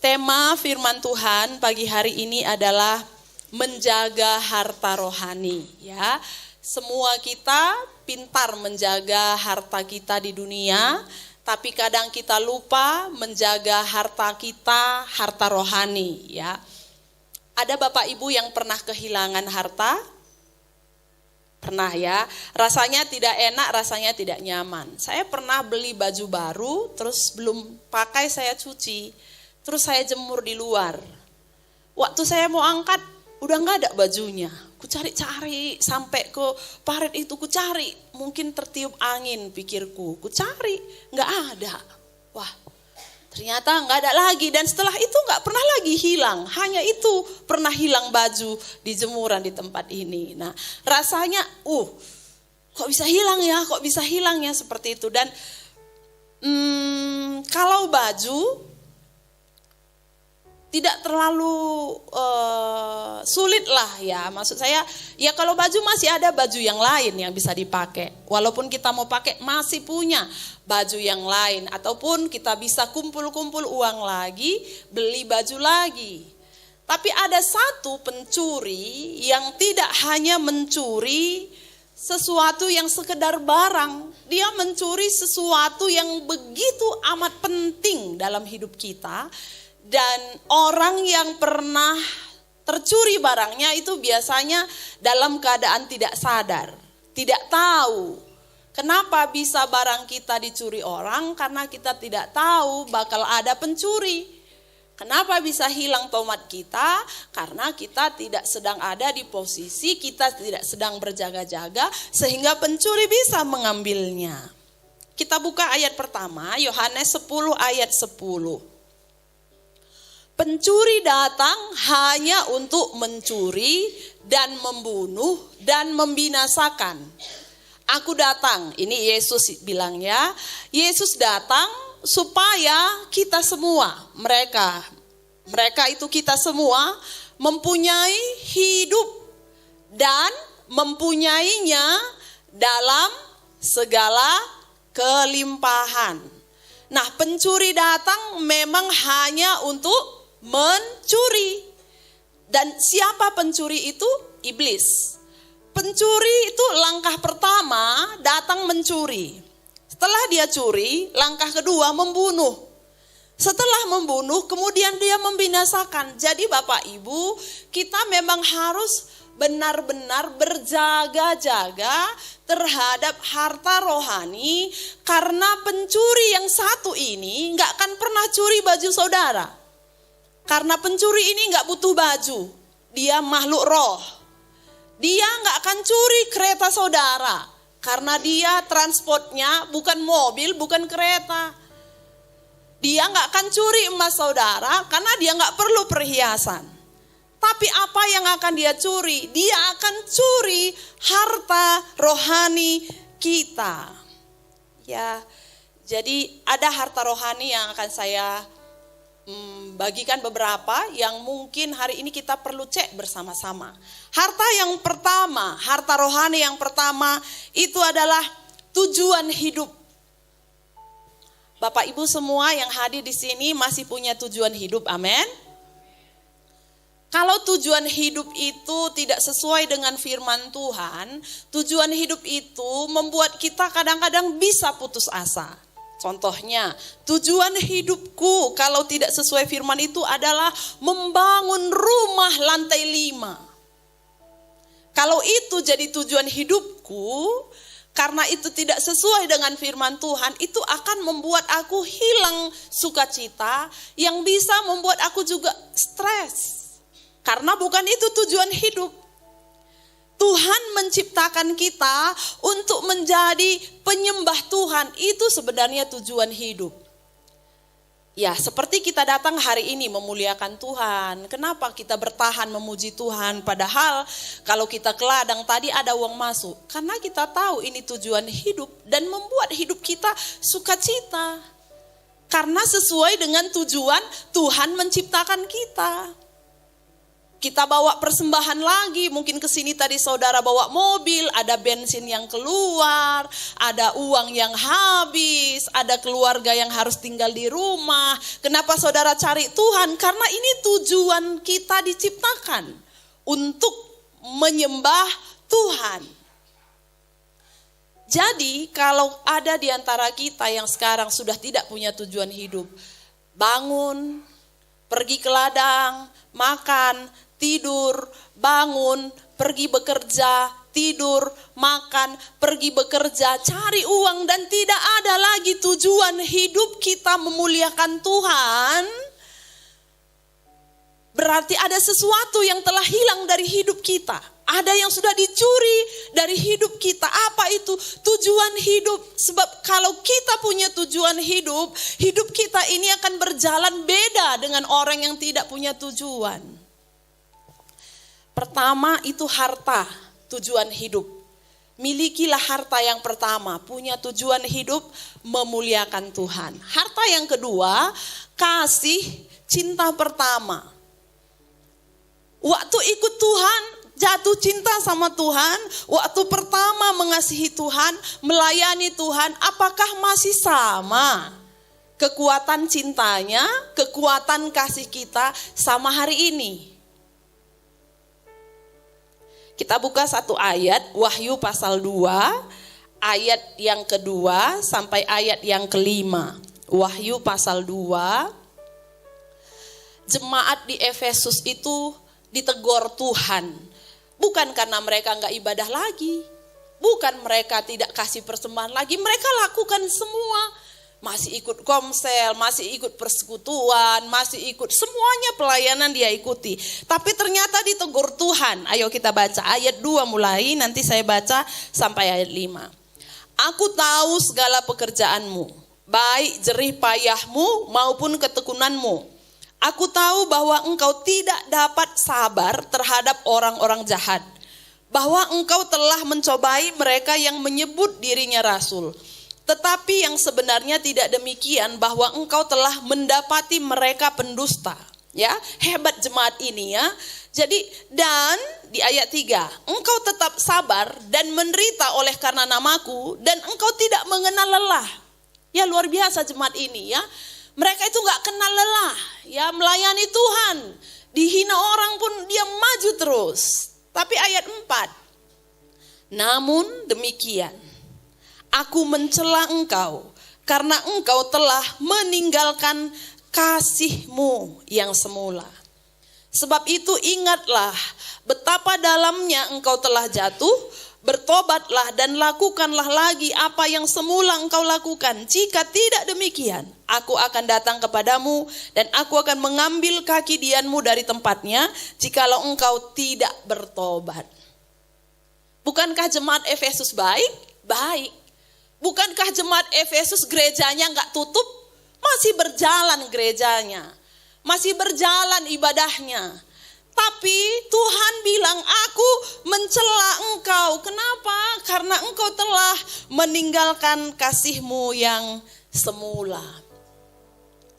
Tema firman Tuhan pagi hari ini adalah menjaga harta rohani, ya. Semua kita pintar menjaga harta kita di dunia, tapi kadang kita lupa menjaga harta kita, harta rohani, ya. Ada Bapak Ibu yang pernah kehilangan harta? Pernah ya, rasanya tidak enak, rasanya tidak nyaman. Saya pernah beli baju baru, terus belum pakai saya cuci, terus saya jemur di luar. Waktu saya mau angkat, udah gak ada bajunya. Ku cari-cari sampai ke parit itu, ku cari. Mungkin tertiup angin pikirku, ku cari, gak ada. Wah, ternyata gak ada lagi, dan setelah itu gak pernah lagi hilang. Hanya itu pernah hilang baju di jemuran di tempat ini. Nah rasanya kok bisa hilang ya seperti itu. Dan kalau baju tidak terlalu sulit lah ya. Maksud saya ya kalau baju masih ada baju yang lain yang bisa dipakai. Walaupun kita mau pakai masih punya baju yang lain. Ataupun kita bisa kumpul-kumpul uang lagi, beli baju lagi. Tapi ada satu pencuri yang tidak hanya mencuri sesuatu yang sekedar barang. Dia mencuri sesuatu yang begitu amat penting dalam hidup kita. Dan orang yang pernah tercuri barangnya itu biasanya dalam keadaan tidak sadar. Tidak tahu kenapa bisa barang kita dicuri orang, karena kita tidak tahu bakal ada pencuri. Kenapa bisa hilang tomat kita? Karena kita tidak sedang ada di posisi, kita tidak sedang berjaga-jaga sehingga pencuri bisa mengambilnya. Kita buka ayat pertama, Yohanes 10 ayat 10. Pencuri datang hanya untuk mencuri dan membunuh dan membinasakan. Aku datang, ini Yesus bilang ya. Yesus datang supaya kita semua, mereka itu kita semua mempunyai hidup dan mempunyainya dalam segala kelimpahan. Nah, pencuri datang memang hanya untuk mencuri. Dan siapa pencuri itu? Iblis. Pencuri itu langkah pertama datang mencuri. Setelah dia curi, langkah kedua membunuh. Setelah membunuh, kemudian dia membinasakan. Jadi Bapak Ibu, kita memang harus benar-benar berjaga-jaga terhadap harta rohani. Karena pencuri yang satu ini gak akan pernah curi baju saudara. Karena pencuri ini gak butuh baju, dia makhluk roh. Dia gak akan curi kereta saudara, karena dia transportnya bukan mobil, bukan kereta. Dia gak akan curi emas saudara, karena dia gak perlu perhiasan. Tapi apa yang akan dia curi? Dia akan curi harta rohani kita. Ya, jadi ada harta rohani yang akan saya bagikan beberapa yang mungkin hari ini kita perlu cek bersama-sama. Harta yang pertama, harta rohani yang pertama itu adalah tujuan hidup. Bapak Ibu semua yang hadir di sini masih punya tujuan hidup, amin. Kalau tujuan hidup itu tidak sesuai dengan firman Tuhan, tujuan hidup itu membuat kita kadang-kadang bisa putus asa. Contohnya, tujuan hidupku kalau tidak sesuai firman itu adalah membangun rumah lantai 5. Kalau itu jadi tujuan hidupku, karena itu tidak sesuai dengan firman Tuhan, itu akan membuat aku hilang sukacita yang bisa membuat aku juga stres. Karena bukan itu tujuan hidup. Tuhan menciptakan kita untuk menjadi penyembah Tuhan. Itu sebenarnya tujuan hidup. Ya, seperti kita datang hari ini memuliakan Tuhan. Kenapa kita bertahan memuji Tuhan? Padahal kalau kita ke ladang tadi ada uang masuk. Karena kita tahu ini tujuan hidup dan membuat hidup kita sukacita. Karena sesuai dengan tujuan Tuhan menciptakan kita. kita bawa persembahan lagi. Mungkin ke sini tadi saudara bawa mobil, ada bensin yang keluar, ada uang yang habis, ada keluarga yang harus tinggal di rumah. Kenapa saudara cari Tuhan? Karena ini tujuan kita diciptakan untuk menyembah Tuhan. Jadi kalau ada di antara kita yang sekarang sudah tidak punya tujuan hidup, bangun, pergi ke ladang, makan, tidur, bangun, pergi bekerja, tidur, makan, pergi bekerja, cari uang dan tidak ada lagi tujuan hidup kita memuliakan Tuhan. Berarti ada sesuatu yang telah hilang dari hidup kita. Ada yang sudah dicuri dari hidup kita. Apa itu? Tujuan hidup. Sebab kalau kita punya tujuan hidup, hidup kita ini akan berjalan beda dengan orang yang tidak punya tujuan. Pertama itu harta, tujuan hidup. Milikilah harta yang pertama, punya tujuan hidup, memuliakan Tuhan. Harta yang kedua, kasih, cinta pertama. Waktu ikut Tuhan, jatuh cinta sama Tuhan, waktu pertama mengasihi Tuhan, melayani Tuhan, apakah masih sama kekuatan cintanya, kekuatan kasih kita sama hari ini? Kita buka satu ayat, Wahyu pasal 2, ayat yang kedua sampai ayat yang kelima. Wahyu pasal 2, jemaat di Efesus itu ditegur Tuhan. Bukan karena mereka enggak ibadah lagi. Bukan mereka tidak kasih persembahan lagi. Mereka lakukan semua. Masih ikut komsel, masih ikut persekutuan, masih ikut semuanya pelayanan dia ikuti. Tapi ternyata ditegur Tuhan. Ayo kita baca ayat 2 mulai, nanti saya baca sampai ayat 5. Aku tahu segala pekerjaanmu, baik jerih payahmu maupun ketekunanmu. Aku tahu bahwa engkau tidak dapat sabar terhadap orang-orang jahat. Bahwa engkau telah mencobai mereka yang menyebut dirinya rasul. Tetapi yang sebenarnya tidak demikian, bahwa engkau telah mendapati mereka pendusta. Ya, hebat jemaat ini ya. Jadi dan di ayat 3, engkau tetap sabar dan menderita oleh karena namaku, dan engkau tidak mengenal lelah. Ya, luar biasa jemaat ini ya. Mereka itu gak kenal lelah, ya, melayani Tuhan. Dihina orang pun dia maju terus. Tapi ayat 4, namun demikian, aku mencela engkau karena engkau telah meninggalkan kasihmu yang semula. Sebab itu ingatlah betapa dalamnya engkau telah jatuh, bertobatlah dan lakukanlah lagi apa yang semula engkau lakukan. Jika tidak demikian, aku akan datang kepadamu dan aku akan mengambil kaki dianmu dari tempatnya jikalau engkau tidak bertobat. Bukankah jemaat Efesus baik? Baik. Bukankah jemaat Efesus gerejanya enggak tutup? Masih berjalan gerejanya. Masih berjalan ibadahnya. Tapi Tuhan bilang, aku mencela engkau. Kenapa? Karena engkau telah meninggalkan kasihmu yang semula.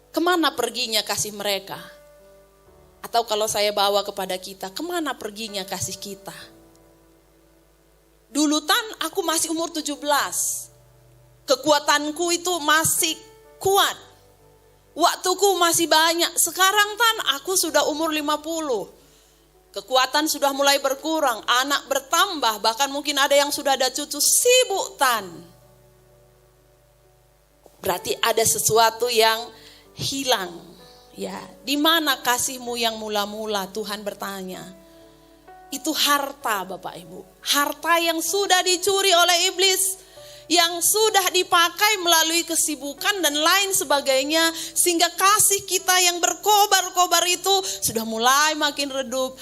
Kemana perginya kasih mereka? Atau kalau saya bawa kepada kita, kemana perginya kasih kita? Dulu aku masih umur 17. Kekuatanku itu masih kuat. Waktuku masih banyak. Sekarang aku sudah umur 50. Kekuatan sudah mulai berkurang, anak bertambah, bahkan mungkin ada yang sudah ada cucu, sibuk Berarti ada sesuatu yang hilang. Ya, di mana kasihmu yang mula-mula? Tuhan bertanya. Itu harta Bapak Ibu. Harta yang sudah dicuri oleh iblis. Yang sudah dipakai melalui kesibukan dan lain sebagainya. Sehingga kasih kita yang berkobar-kobar itu sudah mulai makin redup.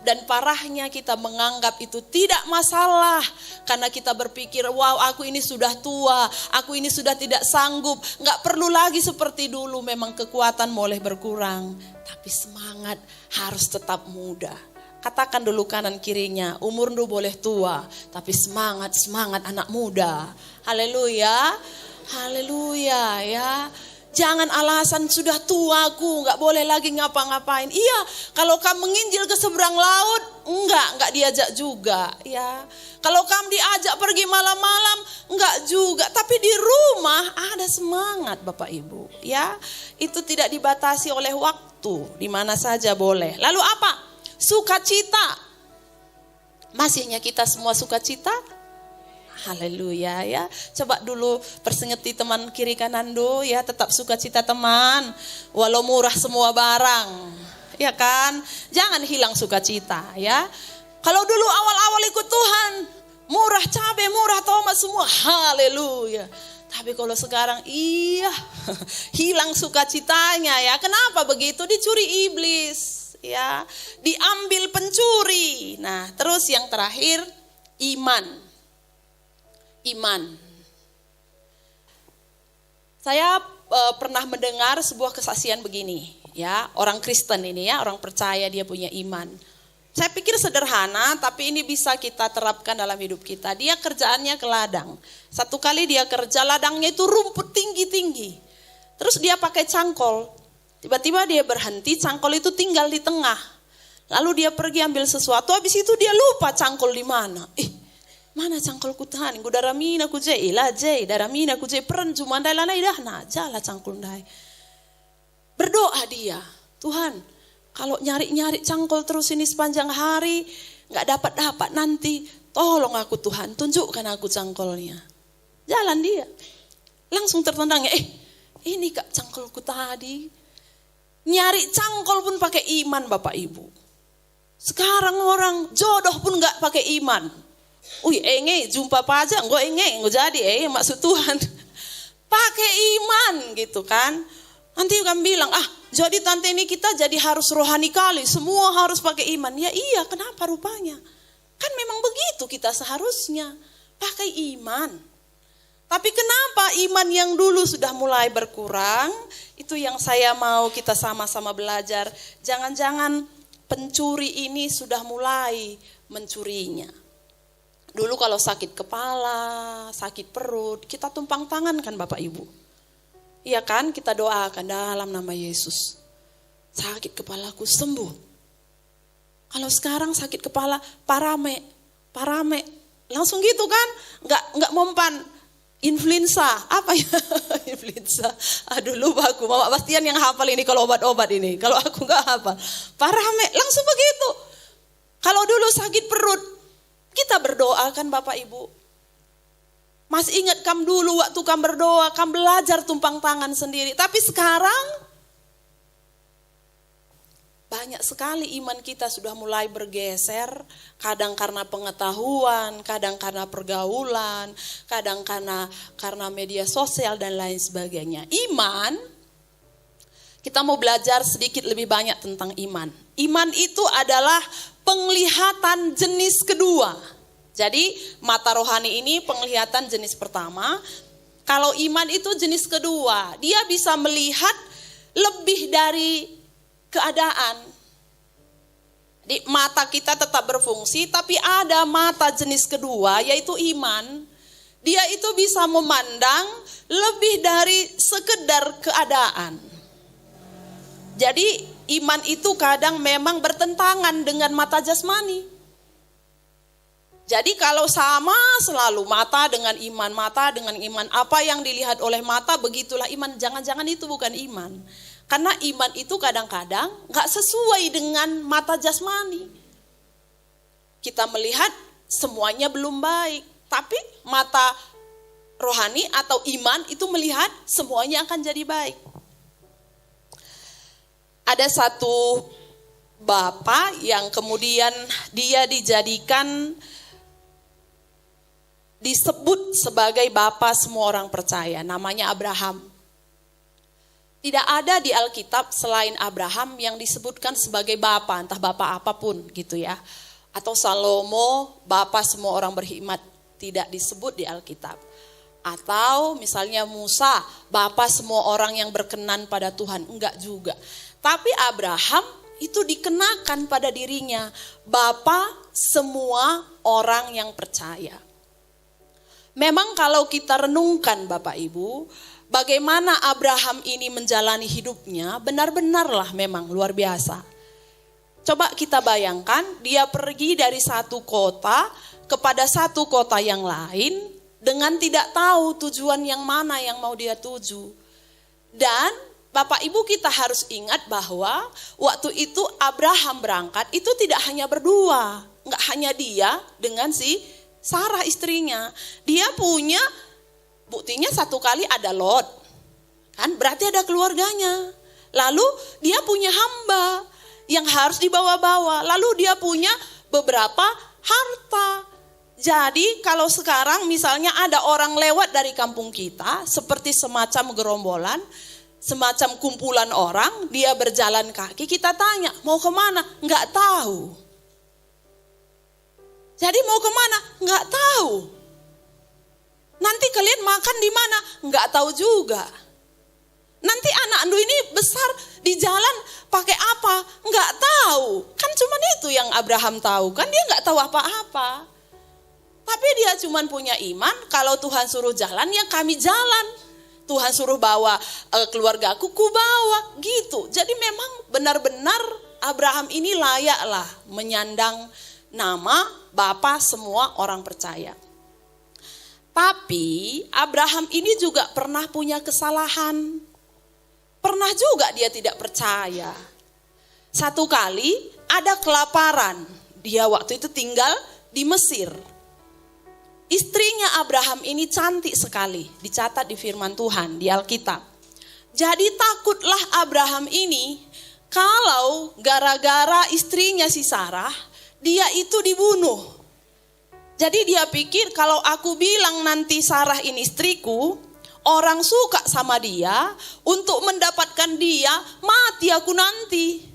Dan parahnya kita menganggap itu tidak masalah. Karena kita berpikir, wow, aku ini sudah tua. Aku ini sudah tidak sanggup. Gak perlu lagi seperti dulu. Memang kekuatan boleh berkurang. Tapi semangat harus tetap muda. Katakan dulu kanan kirinya, umurmu boleh tua, tapi semangat anak muda. Haleluya, haleluya ya. Jangan alasan sudah tua aku, nggak boleh lagi ngapa-ngapain. Iya, kalau kamu menginjil ke seberang laut, nggak diajak juga. Ya, kalau kamu diajak pergi malam-malam, nggak juga. Tapi di rumah ada semangat Bapak Ibu. Ya, itu tidak dibatasi oleh waktu, di mana saja boleh. Lalu apa? Sukacita. Masihnya kita semua sukacita? Haleluya ya. Coba dulu persengeti teman kiri kanan do ya, tetap sukacita teman. Walau murah semua barang. Ya kan? Jangan hilang sukacita ya. Kalau dulu awal-awal ikut Tuhan, murah cabai, murah tomat semua. Haleluya. Tapi kalau sekarang hilang sukacitanya ya. Kenapa begitu? Dicuri iblis ya. Diambil pencuri. Nah, terus yang terakhir iman. Saya pernah mendengar sebuah kesaksian begini ya, orang Kristen ini ya, orang percaya dia punya iman. Saya pikir sederhana tapi ini bisa kita terapkan dalam hidup kita. Dia kerjaannya ke ladang. Satu kali dia kerja, ladangnya itu rumput tinggi-tinggi. Terus dia pakai cangkol. Tiba-tiba dia berhenti, cangkol itu tinggal di tengah. Lalu dia pergi ambil sesuatu, habis itu dia lupa cangkol di mana. Mana cangkol Tuhan? Gu daramina ku je ila je daramina ku je peran cuma dai lanai dah na jala cangkol dai. Berdoa dia, Tuhan, kalau nyari-nyari cangkol terus ini sepanjang hari enggak dapat nanti, tolong aku Tuhan, tunjukkan aku cangkolnya. Jalan dia. Langsung tertendang, ini Kak cangkolku tadi. Nyari cangkol pun pakai iman Bapak Ibu. Sekarang orang jodoh pun enggak pakai iman. Jumpa aja, enggak jadi, maksud Tuhan. Pakai iman gitu kan. Nanti kan bilang, jadi tante ini kita jadi harus rohani kali, semua harus pakai iman. Ya iya, kenapa rupanya? Kan memang begitu kita seharusnya, pakai iman. Tapi kenapa iman yang dulu sudah mulai berkurang? Itu yang saya mau kita sama-sama belajar. Jangan-jangan pencuri ini sudah mulai mencurinya. Dulu kalau sakit kepala, sakit perut, kita tumpang tangan kan Bapak Ibu. Iya kan, kita doakan dalam nama Yesus. Sakit kepalaku sembuh. Kalau sekarang sakit kepala, parame. Langsung gitu kan, enggak mempan. Influenza, apa ya? Influenza. Aduh lupa aku, Mama Bastian yang hafal ini kalau obat-obat ini. Kalau aku enggak hafal. Parame, langsung begitu. Kalau dulu sakit perut, kita berdoa kan Bapak Ibu. Masih ingat kam dulu waktu kam berdoa, kam belajar tumpang tangan sendiri. Tapi sekarang banyak sekali iman kita sudah mulai bergeser. Kadang karena pengetahuan, kadang karena pergaulan, kadang karena media sosial dan lain sebagainya. Iman, kita mau belajar sedikit lebih banyak tentang iman. Iman itu adalah penglihatan jenis kedua. Jadi mata rohani ini penglihatan jenis pertama. Kalau iman itu jenis kedua. Dia bisa melihat lebih dari keadaan. Di mata kita tetap berfungsi, tapi ada mata jenis kedua yaitu iman. Dia itu bisa memandang lebih dari sekedar keadaan. Jadi iman itu kadang memang bertentangan dengan mata jasmani. Jadi kalau sama selalu mata dengan iman, apa yang dilihat oleh mata begitulah iman. Jangan-jangan itu bukan iman. Karena iman itu kadang-kadang gak sesuai dengan mata jasmani. Kita melihat semuanya belum baik. Tapi mata rohani atau iman itu melihat semuanya akan jadi baik. Ada satu bapak yang kemudian dia disebut sebagai bapak semua orang percaya. Namanya Abraham. Tidak ada di Alkitab selain Abraham yang disebutkan sebagai bapak, entah bapak apapun gitu ya. Atau Salomo, bapak semua orang berhikmat, tidak disebut di Alkitab. Atau misalnya Musa, bapak semua orang yang berkenan pada Tuhan, enggak juga. Tapi Abraham itu dikenakan pada dirinya, bapak semua orang yang percaya. Memang kalau kita renungkan Bapak Ibu, bagaimana Abraham ini menjalani hidupnya, benar-benarlah memang luar biasa. Coba kita bayangkan, dia pergi dari satu kota kepada satu kota yang lain dengan tidak tahu tujuan yang mana yang mau dia tuju. Dan Bapak Ibu kita harus ingat bahwa waktu itu Abraham berangkat itu tidak hanya berdua. Enggak hanya dia dengan si Sarah istrinya. Dia punya, buktinya satu kali ada Lot. Kan berarti ada keluarganya. Lalu dia punya hamba yang harus dibawa-bawa. Lalu dia punya beberapa harta. Jadi kalau sekarang misalnya ada orang lewat dari kampung kita, seperti semacam gerombolan, semacam kumpulan orang, dia berjalan kaki, kita tanya, mau kemana? Enggak tahu. Jadi mau kemana? Enggak tahu. Nanti kalian makan di mana? Enggak tahu juga. Nanti anak Andu ini besar di jalan pakai apa? Enggak tahu. Kan cuma itu yang Abraham tahu. Kan dia enggak tahu apa-apa. Tapi dia cuma punya iman, kalau Tuhan suruh jalan, ya kami jalan. Tuhan suruh bawa keluargaku, ku bawa. Gitu. Jadi memang benar-benar Abraham ini layaklah menyandang nama Bapa semua orang percaya. Tapi Abraham ini juga pernah punya kesalahan. Pernah juga dia tidak percaya. Satu kali ada kelaparan. Dia waktu itu tinggal di Mesir. Istrinya Abraham ini cantik sekali. Dicatat di firman Tuhan, di Alkitab. Jadi takutlah Abraham ini kalau gara-gara istrinya si Sarah, dia itu dibunuh. Jadi dia pikir kalau aku bilang nanti Sarah ini istriku, orang suka sama dia, untuk mendapatkan dia, mati aku nanti.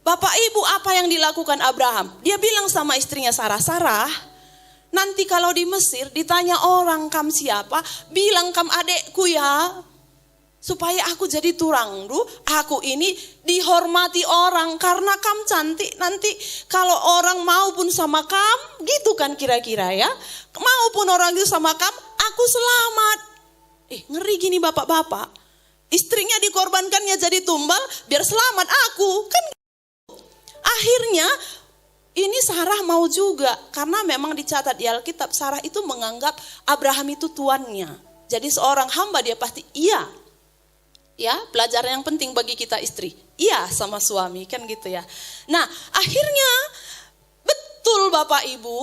Bapak Ibu, apa yang dilakukan Abraham? Dia bilang sama istrinya Sarah, nanti kalau di Mesir ditanya orang kam siapa, bilang kam adekku ya. Supaya aku jadi turangdu, aku ini dihormati orang karena kam cantik. Nanti kalau orang maupun sama kam, gitu kan kira-kira ya. Maupun orang itu sama kam, aku selamat. Ngeri gini bapak-bapak. Istrinya dikorbankannya jadi tumbal biar selamat aku. Kan akhirnya ini Sarah mau juga. Karena memang dicatat di Alkitab Sarah itu menganggap Abraham itu tuannya. Jadi seorang hamba dia pasti iya. Ya, pelajaran yang penting bagi kita istri. Iya sama suami kan gitu ya. Nah akhirnya betul Bapak Ibu,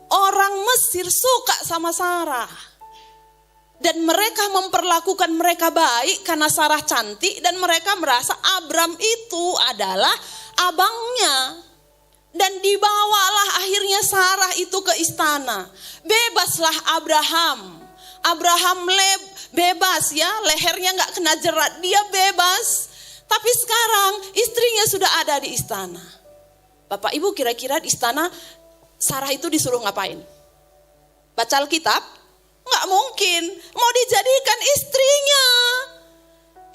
orang Mesir suka sama Sarah. Dan mereka memperlakukan mereka baik karena Sarah cantik. Dan mereka merasa Abram itu adalah abangnya. Dan dibawalah akhirnya Sarah itu ke istana. Bebaslah Abraham. Abraham bebas ya, lehernya gak kena jerat, dia bebas. Tapi sekarang istrinya sudah ada di istana. Bapak Ibu kira-kira di istana Sarah itu disuruh ngapain? Baca Alkitab? Nggak mungkin, mau dijadikan istrinya.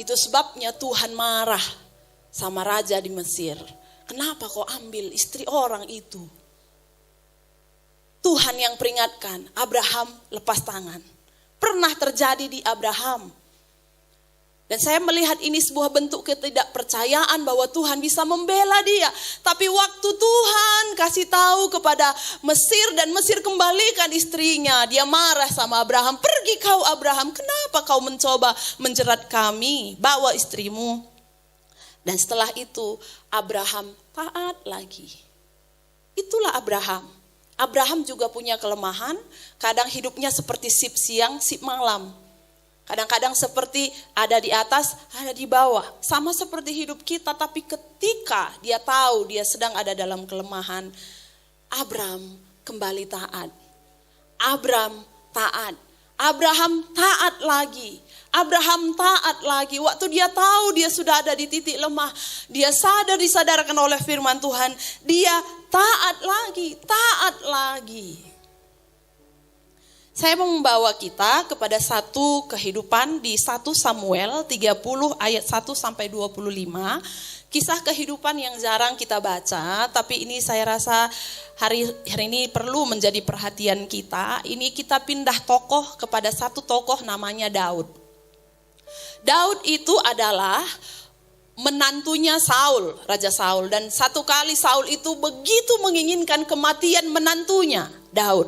Itu sebabnya Tuhan marah sama raja di Mesir. Kenapa kau ambil istri orang itu? Tuhan yang peringatkan, Abraham lepas tangan. Pernah terjadi di Abraham. Dan saya melihat ini sebuah bentuk ketidakpercayaan bahwa Tuhan bisa membela dia. Tapi waktu Tuhan kasih tahu kepada Mesir dan Mesir kembalikan istrinya, dia marah sama Abraham. Pergi kau Abraham, kenapa kau mencoba menjerat kami? Bawa istrimu. Dan setelah itu Abraham taat lagi. Itulah Abraham. Abraham juga punya kelemahan, kadang hidupnya seperti sip siang, sip malam. Kadang-kadang seperti ada di atas, ada di bawah. Sama seperti hidup kita, tapi ketika dia tahu dia sedang ada dalam kelemahan, Abraham kembali taat. Abraham taat. Abraham taat lagi. Abraham taat lagi. Waktu dia tahu dia sudah ada di titik lemah, dia disadarkan oleh firman Tuhan, dia taat lagi, taat lagi. Saya mau membawa kita kepada satu kehidupan di 1 Samuel 30 ayat 1 sampai 25. Kisah kehidupan yang jarang kita baca, tapi ini saya rasa hari ini perlu menjadi perhatian kita. Ini kita pindah tokoh kepada satu tokoh namanya Daud. Daud itu adalah menantunya Saul, Raja Saul. Dan satu kali Saul itu begitu menginginkan kematian menantunya, Daud.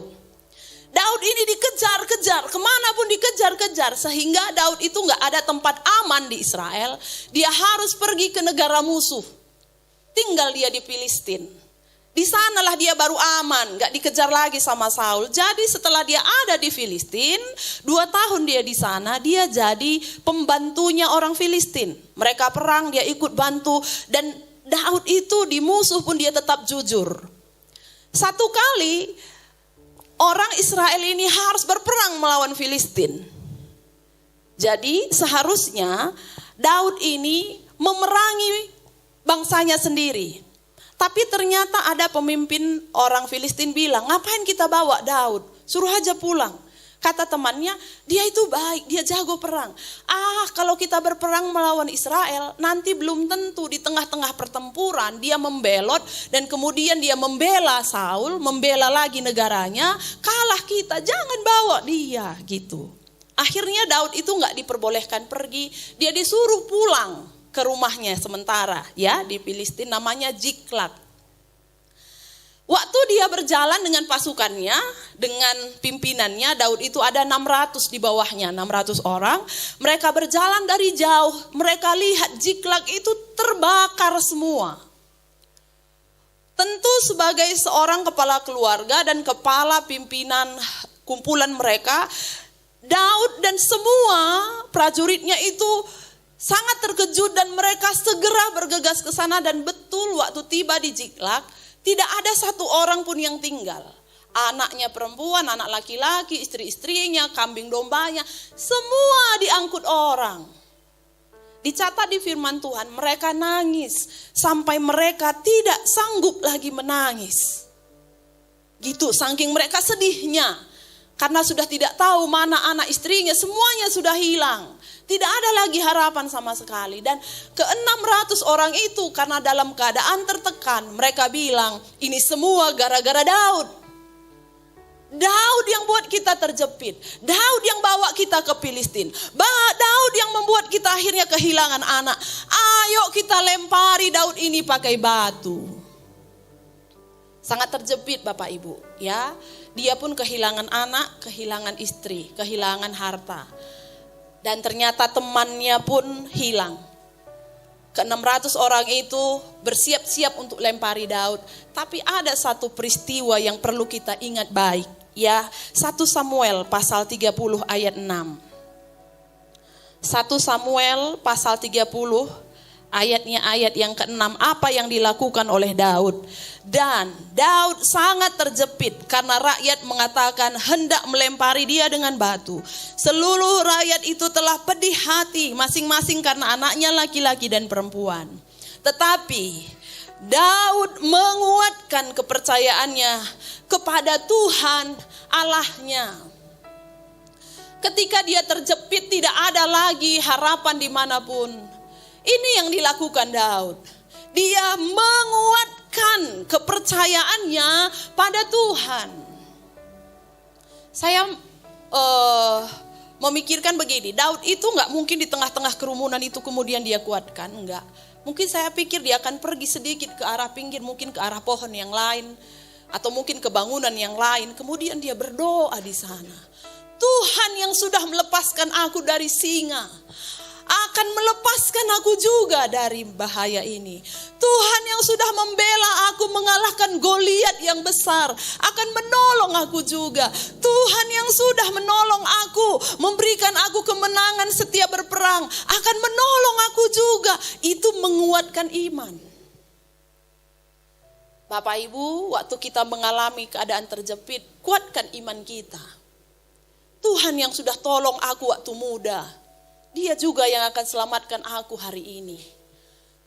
Daud ini dikejar-kejar, kemanapun dikejar-kejar. Sehingga Daud itu gak ada tempat aman di Israel. Dia harus pergi ke negara musuh. Tinggal dia di Filistin. Di sanalah dia baru aman, gak dikejar lagi sama Saul. Jadi setelah dia ada di Filistin, 2 tahun dia di sana, dia jadi pembantunya orang Filistin. Mereka perang, dia ikut bantu. Dan Daud itu di musuh pun dia tetap jujur. Satu kali orang Israel ini harus berperang melawan Filistin. Jadi seharusnya Daud ini memerangi bangsanya sendiri. Tapi ternyata ada pemimpin orang Filistin bilang, ngapain kita bawa Daud? Suruh aja pulang. Kata temannya, dia itu baik, dia jago perang. Kalau kita berperang melawan Israel, nanti belum tentu di tengah-tengah pertempuran dia membelot. Dan kemudian dia membela Saul, membela lagi negaranya. Kalah kita, jangan bawa dia gitu. Akhirnya Daud itu gak diperbolehkan pergi, dia disuruh pulang ke rumahnya sementara ya di Filistin, namanya Ziklag. Waktu dia berjalan dengan pasukannya, dengan pimpinannya, Daud itu ada 600 di bawahnya, 600 orang. Mereka berjalan dari jauh, mereka lihat Ziklag itu terbakar semua. Tentu sebagai seorang kepala keluarga dan kepala pimpinan kumpulan mereka, Daud dan semua prajuritnya itu sangat terkejut dan mereka segera bergegas ke sana. Dan betul waktu tiba di Ziklag, tidak ada satu orang pun yang tinggal. Anaknya perempuan, anak laki-laki, istri-istrinya, kambing dombanya, semua diangkut orang. Dicatat di firman Tuhan, mereka nangis sampai mereka tidak sanggup lagi menangis. Gitu, saking mereka sedihnya. Karena sudah tidak tahu mana anak istrinya, semuanya sudah hilang. Tidak ada lagi harapan sama sekali. Dan ke-600 orang itu karena dalam keadaan tertekan, mereka bilang, ini semua gara-gara Daud. Daud yang buat kita terjepit. Daud yang bawa kita ke Filistin. Daud yang membuat kita akhirnya kehilangan anak. Ayo kita lempari Daud ini pakai batu. Sangat terjepit Bapak Ibu ya. Dia pun kehilangan anak, kehilangan istri, kehilangan harta. Dan ternyata temannya pun hilang. Ke-600 orang itu bersiap-siap untuk lempari Daud. Tapi ada satu peristiwa yang perlu kita ingat baik. Ya, 1 Samuel pasal 30 ayat 6. 1 Samuel pasal 30 ayatnya ayat yang ke-6. Apa yang dilakukan oleh Daud? Dan Daud sangat terjepit karena rakyat mengatakan hendak melempari dia dengan batu. Seluruh rakyat itu telah pedih hati masing-masing karena anaknya laki-laki dan perempuan. Tetapi Daud menguatkan kepercayaannya kepada Tuhan Allahnya. Ketika dia terjepit tidak ada lagi harapan dimanapun. Ini yang dilakukan Daud. Dia menguatkan kepercayaannya pada Tuhan. Saya memikirkan begini, Daud itu gak mungkin di tengah-tengah kerumunan itu kemudian dia kuatkan, enggak. Mungkin saya pikir dia akan pergi sedikit ke arah pinggir, mungkin ke arah pohon yang lain, atau mungkin ke bangunan yang lain. Kemudian dia berdoa di sana. Tuhan yang sudah melepaskan aku dari singa akan melepaskan aku juga dari bahaya ini. Tuhan yang sudah membela aku mengalahkan Goliat yang besar akan menolong aku juga. Tuhan yang sudah menolong aku, memberikan aku kemenangan setiap berperang, akan menolong aku juga. Itu menguatkan iman. Bapak Ibu, waktu kita mengalami keadaan terjepit, kuatkan iman kita. Tuhan yang sudah tolong aku waktu muda, Dia juga yang akan selamatkan aku hari ini.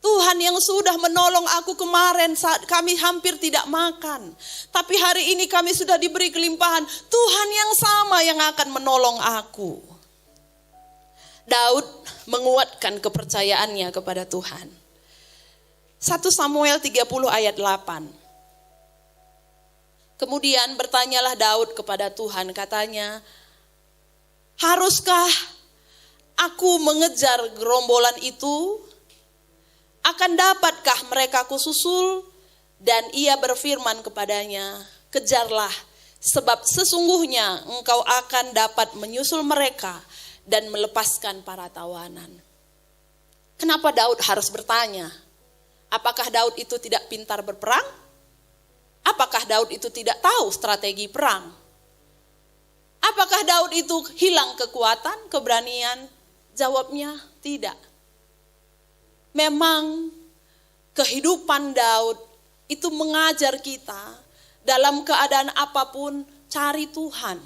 Tuhan yang sudah menolong aku kemarin saat kami hampir tidak makan. Tapi hari ini kami sudah diberi kelimpahan. Tuhan yang sama yang akan menolong aku. Daud menguatkan kepercayaannya kepada Tuhan. 1 Samuel 30 ayat 8. Kemudian bertanyalah Daud kepada Tuhan, katanya, haruskah Aku mengejar gerombolan itu, akan dapatkah mereka kususul? Dan ia berfirman kepadanya, kejarlah, sebab sesungguhnya engkau akan dapat menyusul mereka dan melepaskan para tawanan. Kenapa Daud harus bertanya? Apakah Daud itu tidak pintar berperang? Apakah Daud itu tidak tahu strategi perang? Apakah Daud itu hilang kekuatan, keberanian? Jawabnya tidak. Memang kehidupan Daud itu mengajar kita dalam keadaan apapun cari Tuhan.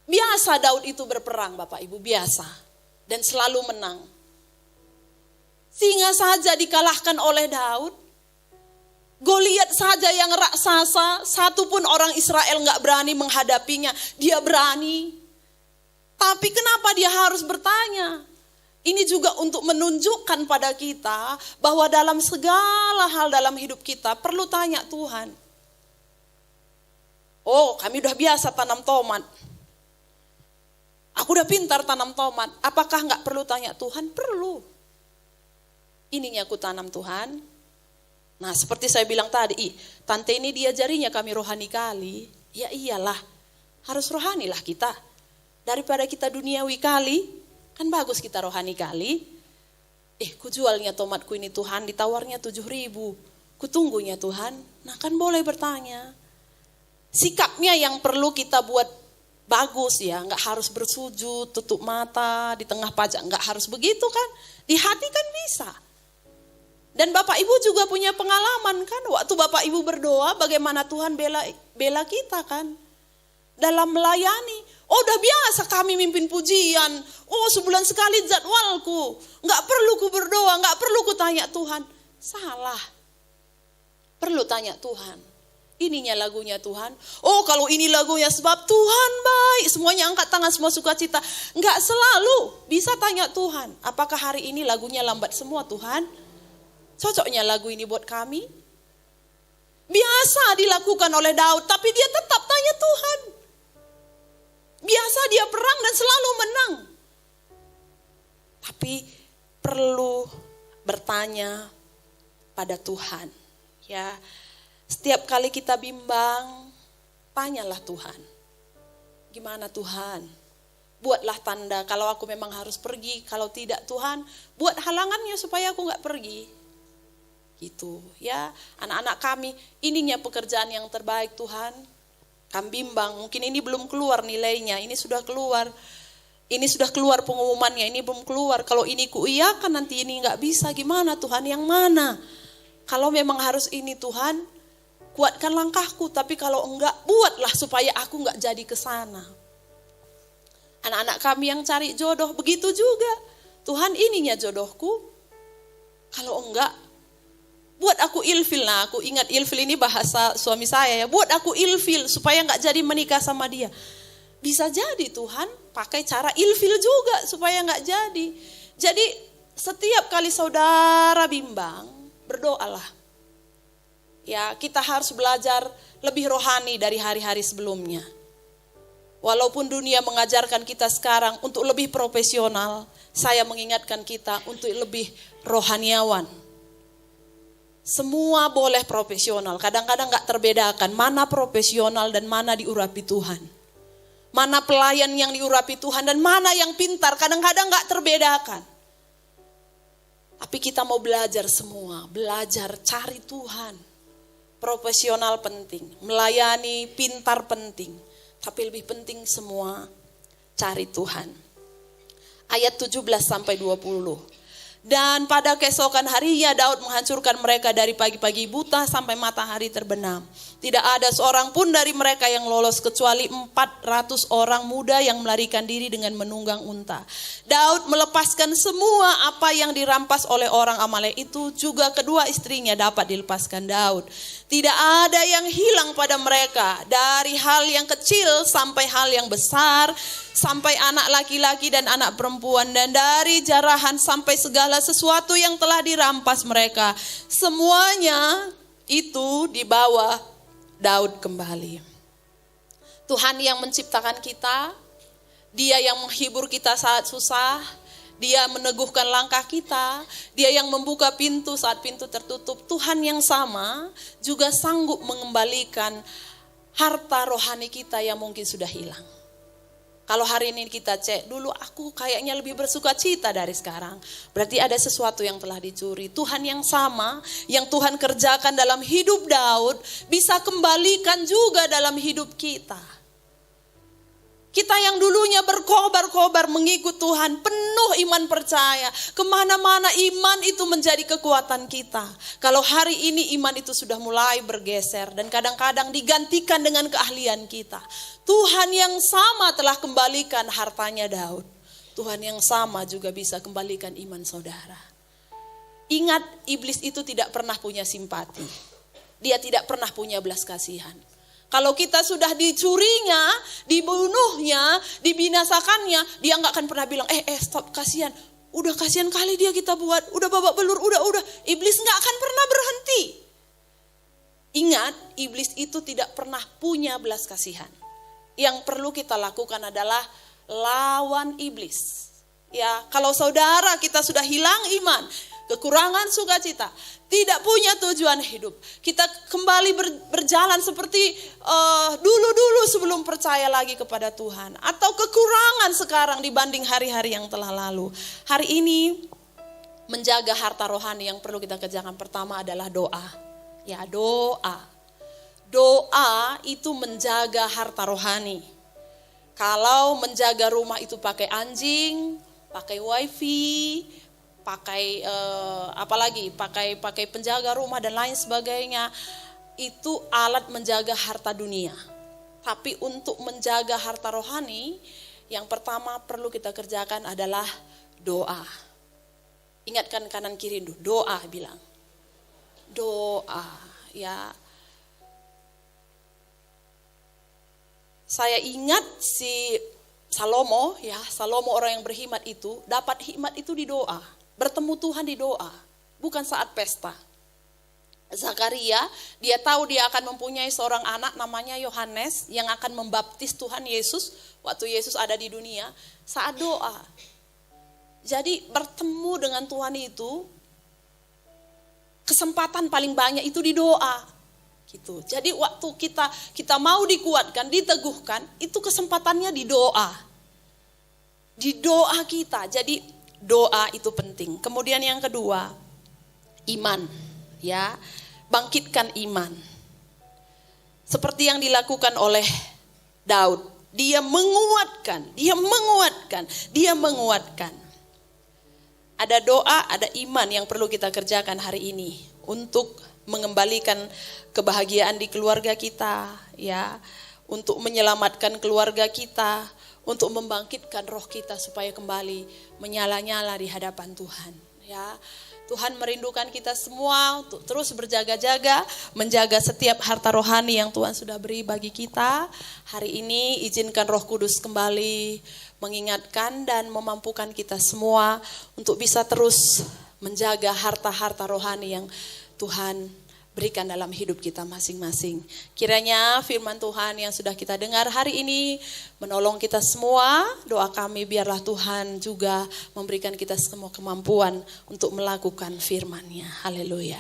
Biasa Daud itu berperang, Bapak Ibu, biasa. Dan selalu menang. Singa saja dikalahkan oleh Daud. Goliat saja yang raksasa, satu pun orang Israel gak berani menghadapinya. Dia berani. Tapi kenapa dia harus bertanya? Ini juga untuk menunjukkan pada kita bahwa dalam segala hal dalam hidup kita perlu tanya Tuhan. Oh, kami udah biasa tanam tomat. Aku udah pintar tanam tomat. Apakah gak perlu tanya Tuhan? Perlu. Ininya aku tanam Tuhan. Nah, seperti saya bilang tadi, tante ini diajarinya kami rohani kali. Ya iyalah, harus rohani lah kita. Daripada kita duniawi kali, kan bagus kita rohani kali. Ku jualnya tomatku ini Tuhan, ditawarnya 7.000. Ku tunggunya Tuhan. Nah kan boleh bertanya. Sikapnya yang perlu kita buat bagus ya, nggak harus bersujud, tutup mata di tengah pajak, nggak harus begitu kan. Di hati kan bisa. Dan Bapak Ibu juga punya pengalaman kan, waktu Bapak Ibu berdoa bagaimana Tuhan bela kita kan. Dalam melayani, udah biasa kami mimpin pujian, sebulan sekali jadwalku, nggak perlu ku berdoa, nggak perlu ku tanya Tuhan. Salah, perlu tanya Tuhan. Ininya lagunya Tuhan. Kalau ini lagunya sebab Tuhan baik, semuanya angkat tangan, semua sukacita. Nggak selalu bisa tanya Tuhan. Apakah hari ini lagunya lambat semua Tuhan? Cocoknya lagu ini buat kami? Biasa dilakukan oleh Daud, tapi dia tetap tanya Tuhan. Biasa dia perang dan selalu menang. Tapi perlu bertanya pada Tuhan. Ya, setiap kali kita bimbang, tanyalah Tuhan. Gimana Tuhan? Buatlah tanda kalau aku memang harus pergi. Kalau tidak Tuhan, buat halangannya supaya aku gak pergi. Gitu ya, anak-anak kami, ininya pekerjaan yang terbaik Tuhan. Kami bimbang, mungkin ini belum keluar nilainya, ini sudah keluar. Ini sudah keluar pengumumannya, ini belum keluar. Kalau ini kuiyakan nanti ini gak bisa, gimana Tuhan, yang mana? Kalau memang harus ini Tuhan, kuatkan langkahku. Tapi kalau enggak, buatlah supaya aku gak jadi ke sana. Anak-anak kami yang cari jodoh, begitu juga. Tuhan ininya jodohku. Kalau enggak, buat aku ilfil. Nah, aku ingat ilfil ini bahasa suami saya ya. Buat aku ilfil supaya gak jadi menikah sama dia. Bisa jadi Tuhan pakai cara ilfil juga supaya gak jadi. Jadi setiap kali saudara bimbang, berdoalah. Ya, kita harus belajar lebih rohani dari hari-hari sebelumnya. Walaupun dunia mengajarkan kita sekarang untuk lebih profesional, saya mengingatkan kita untuk lebih rohaniawan. Semua boleh profesional, kadang-kadang gak terbedakan mana profesional dan mana diurapi Tuhan. Mana pelayan yang diurapi Tuhan dan mana yang pintar, kadang-kadang gak terbedakan. Tapi kita mau belajar semua, belajar cari Tuhan. Profesional penting, melayani pintar penting, tapi lebih penting semua cari Tuhan. Ayat 17-20. Dan pada keesokan harinya Daud menghancurkan mereka dari pagi-pagi buta sampai matahari terbenam. Tidak ada seorang pun dari mereka yang lolos kecuali 400 orang muda yang melarikan diri dengan menunggang unta. Daud melepaskan semua apa yang dirampas oleh orang Amalek itu, juga kedua istrinya dapat dilepaskan Daud. Tidak ada yang hilang pada mereka, dari hal yang kecil sampai hal yang besar, sampai anak laki-laki dan anak perempuan, dan dari jarahan sampai segala sesuatu yang telah dirampas mereka. Semuanya itu dibawa Daud kembali. Tuhan yang menciptakan kita, Dia yang menghibur kita saat susah, Dia meneguhkan langkah kita, Dia yang membuka pintu saat pintu tertutup. Tuhan yang sama juga sanggup mengembalikan harta rohani kita yang mungkin sudah hilang. Kalau hari ini kita cek, dulu aku kayaknya lebih bersuka cita dari sekarang. Berarti ada sesuatu yang telah dicuri. Tuhan yang sama, yang Tuhan kerjakan dalam hidup Daud, bisa kembalikan juga dalam hidup kita. Kita yang dulunya berkobar-kobar mengikut Tuhan, penuh iman percaya. Kemana-mana iman itu menjadi kekuatan kita. Kalau hari ini iman itu sudah mulai bergeser dan kadang-kadang digantikan dengan keahlian kita. Tuhan yang sama telah kembalikan hartanya Daud. Tuhan yang sama juga bisa kembalikan iman saudara. Ingat, iblis itu tidak pernah punya simpati. Dia tidak pernah punya belas kasihan. Kalau kita sudah dicurinya, dibunuhnya, dibinasakannya, dia nggak akan pernah bilang, stop, kasihan. Udah kasihan kali dia kita buat, udah babak belur, udah. Iblis nggak akan pernah berhenti. Ingat, iblis itu tidak pernah punya belas kasihan. Yang perlu kita lakukan adalah lawan iblis. Ya, kalau saudara kita sudah hilang iman, kekurangan sukacita, tidak punya tujuan hidup, kita kembali berjalan seperti dulu-dulu sebelum percaya lagi kepada Tuhan, atau kekurangan sekarang dibanding hari-hari yang telah lalu. Hari ini menjaga harta rohani yang perlu kita kerjakan pertama adalah doa. Ya, doa. Doa itu menjaga harta rohani. Kalau menjaga rumah itu pakai anjing, pakai wifi, pakai pakai penjaga rumah dan lain sebagainya, itu alat menjaga harta dunia. Tapi untuk menjaga harta rohani, yang pertama perlu kita kerjakan adalah doa. Ingatkan kanan kiri dulu, doa, bilang doa. Ya, saya ingat si Salomo orang yang berhikmat itu dapat hikmat itu di doa. Bertemu Tuhan di doa, bukan saat pesta. Zakaria, dia tahu dia akan mempunyai seorang anak namanya Yohanes yang akan membaptis Tuhan Yesus waktu Yesus ada di dunia saat doa. Jadi bertemu dengan Tuhan itu, kesempatan paling banyak itu di doa. Gitu. Jadi waktu kita mau dikuatkan, diteguhkan, itu kesempatannya di doa. Di doa kita. Jadi doa itu penting. Kemudian yang kedua, iman. Ya, bangkitkan iman. Seperti yang dilakukan oleh Daud. Dia menguatkan. Ada doa, ada iman yang perlu kita kerjakan hari ini untuk mengembalikan kebahagiaan di keluarga kita, ya, untuk menyelamatkan keluarga kita, untuk membangkitkan roh kita supaya kembali menyala-nyala di hadapan Tuhan, ya. Tuhan merindukan kita semua untuk terus berjaga-jaga, menjaga setiap harta rohani yang Tuhan sudah beri bagi kita. Hari ini izinkan Roh Kudus kembali mengingatkan dan memampukan kita semua untuk bisa terus menjaga harta-harta rohani yang Tuhan berikan dalam hidup kita masing-masing. Kiranya firman Tuhan yang sudah kita dengar hari ini menolong kita semua. Doa kami biarlah Tuhan juga memberikan kita semua kemampuan untuk melakukan firman-Nya. Haleluya.